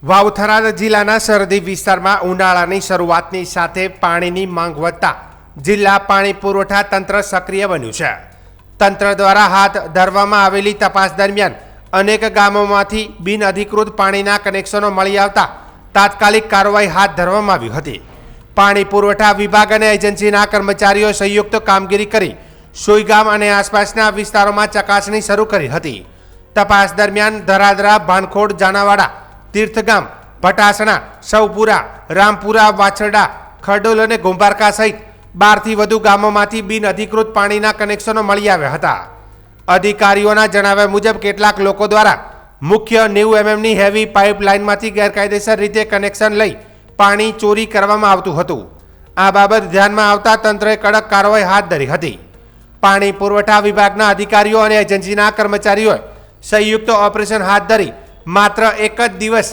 વાવ-થરાદ જિલ્લાના સરહદી વિસ્તારમાં ઉનાળાની શરૂઆતની સાથે પાણીની માંગ વધતા જિલ્લા પાણી પુરવઠા તંત્ર સક્રિય બન્યું છે. તંત્ર દ્વારા હાથ ધરવામાં આવેલી તપાસ દરમિયાન અનેક ગામોમાંથી બિનઅધિકૃત પાણીના કનેક્શનો મળી આવતા તાત્કાલિક કાર્યવાહી હાથ ધરવામાં આવી હતી. પાણી પુરવઠા વિભાગ અને એજન્સીના કર્મચારીઓ સંયુક્ત કામગીરી કરી સોઈગામ અને આસપાસના વિસ્તારોમાં ચકાસણી શરૂ કરી હતી. તપાસ દરમિયાન ધરાદરા, ભાનખોડ, જાનાવાડા, તીર્થગામ, ભટાસણા, સૌપુરા, રામપુરા, વાછરડા, ખરડોલ અને ગોંભારકા સહિત 12થી વધુ ગામોમાંથી બિનઅધિકૃત પાણીના કનેક્શનો મળી આવ્યા હતા. અધિકારીઓના જણાવ્યા મુજબ કેટલાક લોકો દ્વારા મુખ્ય 90 mmની હેવી પાઇપલાઇનમાંથી ગેરકાયદેસર રીતે કનેક્શન લઈ પાણી ચોરી કરવામાં આવતું હતું. આ બાબત ધ્યાનમાં આવતા તંત્રએ કડક કાર્યવાહી હાથ ધરી હતી. પાણી પુરવઠા વિભાગના અધિકારીઓ અને એજન્સીના કર્મચારીઓએ સંયુક્ત ઓપરેશન હાથ ધરી માત્ર એક જ દિવસ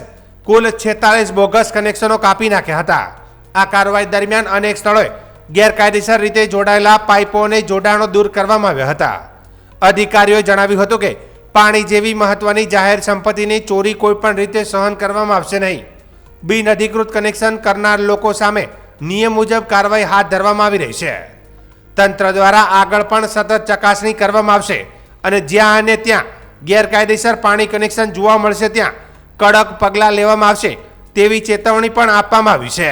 કુલ 46 બોગસ કનેક્શનો કાપી નાખ્યા હતા. આ કાર્યવાહી દરમિયાન અનેક સ્થળોએ ગેરકાયદેસર રીતે જોડાયેલા પાઇપો અને જોડાણો દૂર કરવામાં આવ્યા હતા. અધિકારીઓએ જણાવ્યું હતું કે પાણી જેવી મહત્વની જાહેર સંપત્તિની ચોરી કોઈપણ રીતે સહન કરવામાં આવશે નહીં. બિનઅધિકૃત કનેક્શન કરનાર લોકો સામે નિયમ મુજબ કાર્યવાહી હાથ ધરવામાં આવી રહી છે. તંત્ર દ્વારા આગળ પણ સતત ચકાસણી કરવામાં આવશે અને જ્યાં અને ત્યાં ગેરકાયદેસર પાણી કનેક્શન જોવા મળશે ત્યાં કડક પગલાં લેવામાં આવશે તેવી ચેતવણી પણ આપવામાં આવી છે.